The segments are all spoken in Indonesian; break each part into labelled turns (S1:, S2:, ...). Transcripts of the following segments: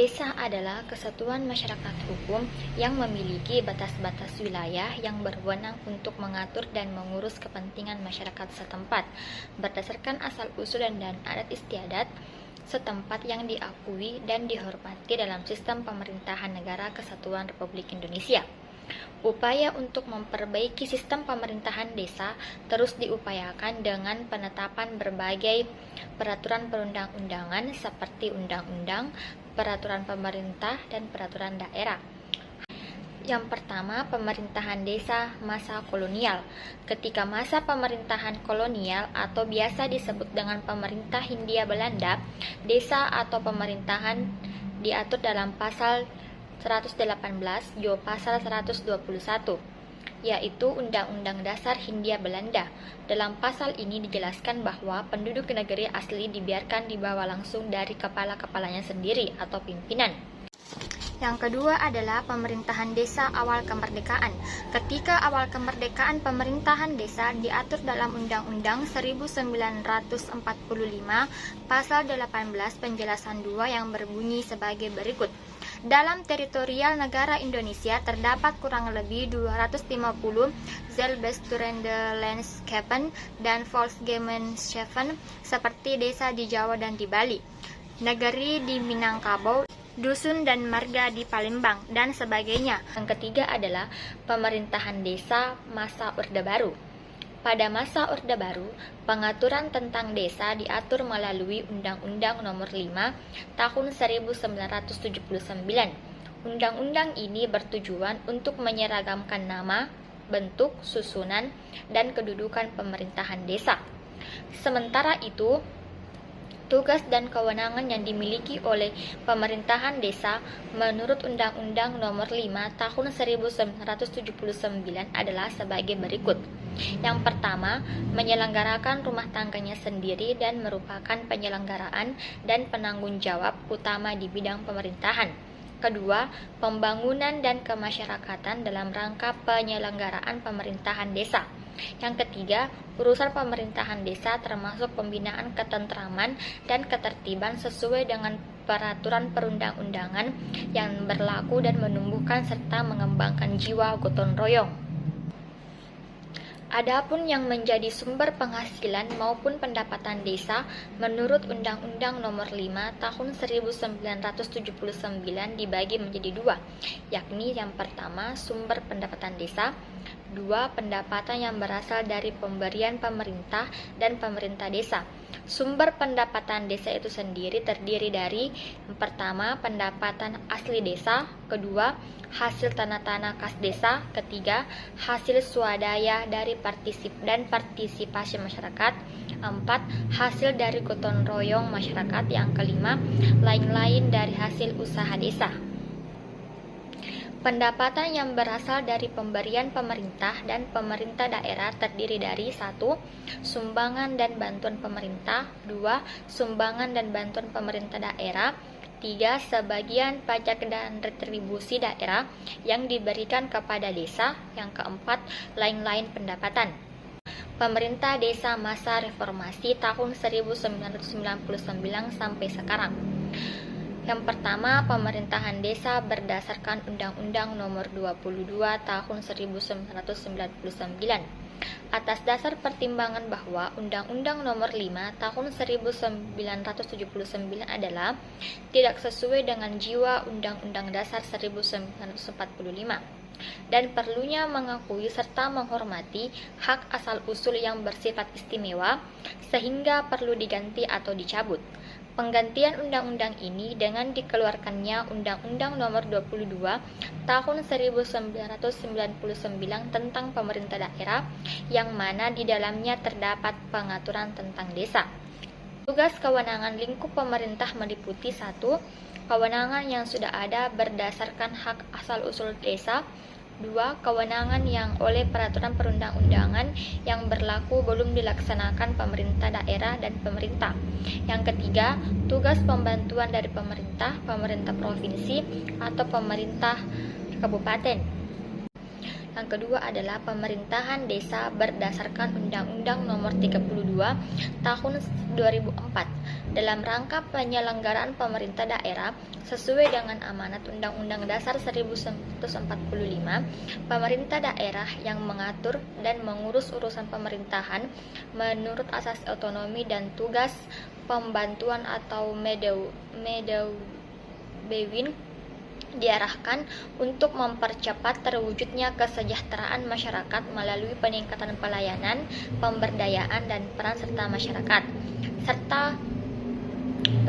S1: Desa adalah kesatuan masyarakat hukum yang memiliki batas-batas wilayah yang berwenang untuk mengatur dan mengurus kepentingan masyarakat setempat berdasarkan asal-usul dan adat istiadat setempat yang diakui dan dihormati dalam sistem pemerintahan Negara Kesatuan Republik Indonesia. Upaya untuk memperbaiki sistem pemerintahan desa terus diupayakan dengan penetapan berbagai peraturan perundang-undangan seperti undang-undang, peraturan pemerintah, dan peraturan daerah. Yang pertama, pemerintahan desa masa kolonial. Ketika masa pemerintahan kolonial atau biasa disebut dengan pemerintah Hindia Belanda, desa atau pemerintahan diatur dalam pasal 118 Jo pasal 121, yaitu Undang-Undang Dasar Hindia Belanda. Dalam pasal ini dijelaskan bahwa penduduk negeri asli dibiarkan dibawa langsung dari kepala-kepalanya sendiri atau pimpinan. Yang kedua adalah pemerintahan desa awal kemerdekaan. Ketika awal kemerdekaan, pemerintahan desa diatur dalam Undang-Undang 1945 pasal 18 penjelasan 2 yang berbunyi sebagai berikut. Dalam teritorial negara Indonesia terdapat kurang lebih 250 Zelbesturendelandschappen dan Volksgemeenschaften seperti desa di Jawa dan di Bali, negeri di Minangkabau, dusun dan marga di Palembang, dan sebagainya. Yang ketiga adalah pemerintahan desa masa Orde Baru. Pada masa Orde Baru, pengaturan tentang desa diatur melalui Undang-Undang Nomor 5 Tahun 1979. Undang-undang ini bertujuan untuk menyeragamkan nama, bentuk, susunan, dan kedudukan pemerintahan desa. Sementara itu, tugas dan kewenangan yang dimiliki oleh pemerintahan desa menurut Undang-Undang Nomor 5 Tahun 1979 adalah sebagai berikut. Yang pertama, menyelenggarakan rumah tangganya sendiri dan merupakan penyelenggaraan dan penanggung jawab utama di bidang pemerintahan. Kedua, pembangunan dan kemasyarakatan dalam rangka penyelenggaraan pemerintahan desa. Yang ketiga, urusan pemerintahan desa termasuk pembinaan ketentraman dan ketertiban sesuai dengan peraturan perundang-undangan yang berlaku dan menumbuhkan serta mengembangkan jiwa gotong royong. Adapun yang menjadi sumber penghasilan maupun pendapatan desa menurut Undang-Undang Nomor 5 Tahun 1979 dibagi menjadi dua, yakni yang pertama sumber pendapatan desa, dua pendapatan yang berasal dari pemberian pemerintah dan pemerintah desa. Sumber pendapatan desa itu sendiri terdiri dari yang pertama pendapatan asli desa, kedua hasil tanah-tanah kas desa, ketiga hasil swadaya dari partisipasi masyarakat, empat hasil dari gotong royong masyarakat, yang kelima lain-lain dari hasil usaha desa. Pendapatan yang berasal dari pemberian pemerintah dan pemerintah daerah terdiri dari 1. Sumbangan dan bantuan pemerintah, 2. Sumbangan dan bantuan pemerintah daerah, 3. Sebagian pajak dan retribusi daerah yang diberikan kepada desa, yang keempat lain-lain pendapatan. Pemerintah desa masa reformasi tahun 1999 sampai sekarang. Yang pertama, pemerintahan desa berdasarkan Undang-Undang Nomor 22 Tahun 1999. Atas dasar pertimbangan bahwa Undang-Undang Nomor 5 Tahun 1979 adalah tidak sesuai dengan jiwa Undang-Undang Dasar 1945 dan perlunya mengakui serta menghormati hak asal-usul yang bersifat istimewa sehingga perlu diganti atau dicabut. Penggantian undang-undang ini dengan dikeluarkannya Undang-Undang Nomor 22 Tahun 1999 tentang pemerintah daerah yang mana di dalamnya terdapat pengaturan tentang desa. Tugas kewenangan lingkup pemerintah meliputi 1. Kewenangan yang sudah ada berdasarkan hak asal-usul desa, 2. Kewenangan yang oleh peraturan perundang-undangan yang berlaku belum dilaksanakan pemerintah daerah dan pemerintah. Yang ketiga, tugas pembantuan dari pemerintah provinsi atau pemerintah kabupaten. Yang kedua adalah pemerintahan desa berdasarkan Undang-Undang Nomor 32 Tahun 2004 dalam rangka penyelenggaraan pemerintah daerah sesuai dengan amanat Undang-Undang Dasar 1945. Pemerintah daerah yang mengatur dan mengurus urusan pemerintahan menurut asas otonomi dan tugas pembantuan atau Medewin diarahkan untuk mempercepat terwujudnya kesejahteraan masyarakat melalui peningkatan pelayanan, pemberdayaan, dan peran serta masyarakat, serta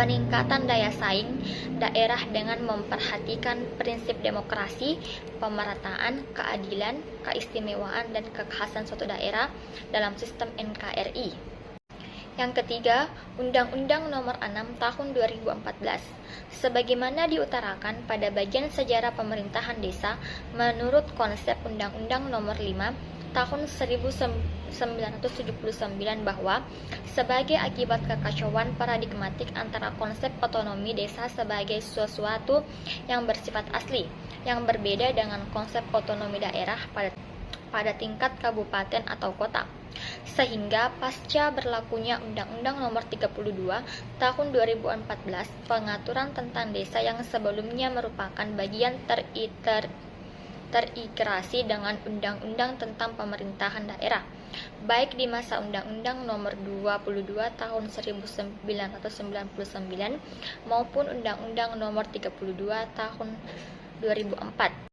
S1: peningkatan daya saing daerah dengan memperhatikan prinsip demokrasi, pemerataan, keadilan, keistimewaan, dan kekhasan suatu daerah dalam sistem NKRI. Yang ketiga, Undang-Undang Nomor 6 Tahun 2014. Sebagaimana diutarakan pada bagian sejarah pemerintahan desa menurut konsep Undang-Undang Nomor 5 Tahun 1979 bahwa sebagai akibat kekacauan paradigmatik antara konsep otonomi desa sebagai sesuatu yang bersifat asli, yang berbeda dengan konsep otonomi daerah pada tingkat kabupaten atau kota, sehingga pasca berlakunya Undang-Undang Nomor 32 Tahun 2014 pengaturan tentang desa yang sebelumnya merupakan bagian terintegrasi dengan Undang-Undang tentang pemerintahan daerah, baik di masa Undang-Undang Nomor 22 Tahun 1999 maupun Undang-Undang Nomor 32 Tahun 2004.